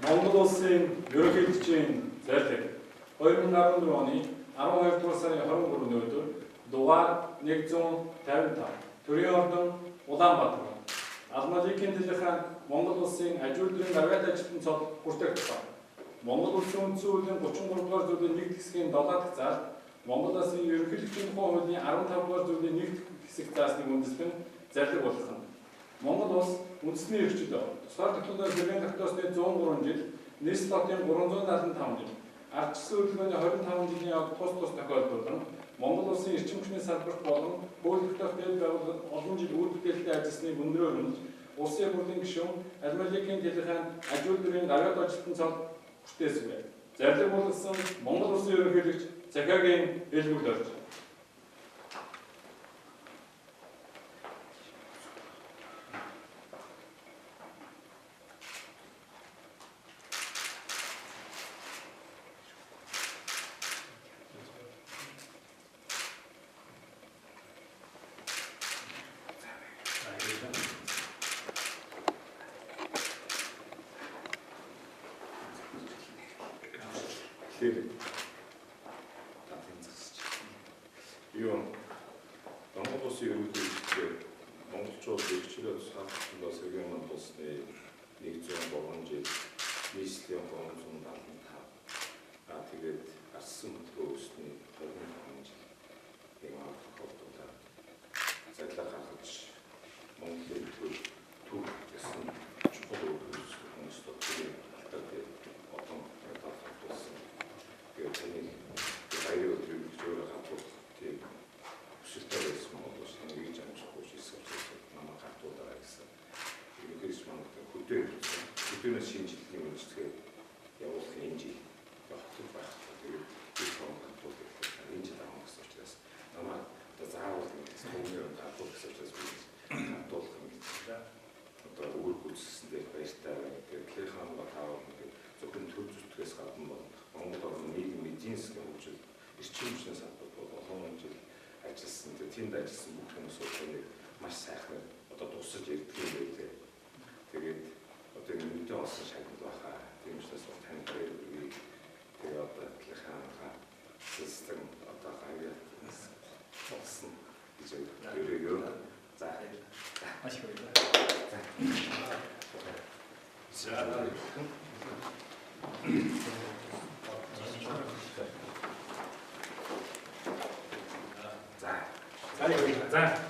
Монгол улсын ерөнхийлөгчийн зайлшгүй 2014 оны 12 дугаар сарын 23-ны өдөр дугаар 155 Төрийн ордон Улаанбаатар Алмаликийн телехаан Монгол улсын аж үйлдвэрийн даргает ажилтны цол хүртээгдсэн. Монгол улсын үндсэн хуулийн 33 дугаар зүйлийн 1 хэсгийн 7 дахь заалт Монгол улсын ерөнхийлөгчийн хуулийн 15 дугаар зүйлийн 1 хэсэг заасныг үндэслэн зарлиг болгосон. Монгол улс үндэсний эрхчид тусгаар тогтнолоор зэргийн тогтоосны 103 жил, нийслэл хотын 375 жил, ардчилсан хөдөлгөөний 25 жилийн явд тус тохиолдуулан Монгол улсын эрчим хүчний салбарт болон хууль тогтоох байгууллагад олон жил үйл бүтээлтэй ажилласныг өндрөөр үнэлж, улсын хурлын гишүүн Алмаликийн телехаан аж үйлдвэрийн даргает ажилтны цол хүртээсвэ. Зарлиг болгосон Монгол улсын ерөнхийлөгч Захиагийн элбэг орж. Монгол улсын ерөнхийлөгчдөө монголчууд ирчлээд сахалтандаа сэргийн улсны 103 жил, нийслэлийн 375. Тэгээд арсан хөтгөө өсний 25 жил ийм тохиолдолд зайлаа гаргаж Монголын төв гэсэн чухал үйлс хүмүүст төлөвлөлтөд одоо талхалсан. Тэгээд таны баяр өдрийг зөвөр хатуул тийм Шилтээс Монгол улсын нэгж амжихгүй шийдвэрлэж намайг хатуулаа гэсэн. Ерөнхийдөө Монгол хөдөөний шинжилгээний үйлчлэгээ явуулах энэ жил хатуул байх. Тэгээд их хатуул энэ жил авах гэсэн учраас намайг заавал хүмүүст хатуул гэсэн учраас хатуулах юм. Одоо үр хөлсөндөө баяртай байна. Тэгээд телехаан батаа зөвхөн төр зүтгэс гадна Монгол орны нийгмийн эдийн засгийн хөгжил, эрчим хүчний салбарт олон жил ажилласан, тэнд ажилласан бүх хүмүүсийг маш сайхан одоо тусаж ирдэг юм байлээ. Тэгээд одоо энэ мэдээ олсон шагнал баха. Тийм учраас тань баяр хүргэе. Тэгээд одоо телехаанаа систем одоо гайваа болсон гэж өөрөөр за маш их баярлалаа. За.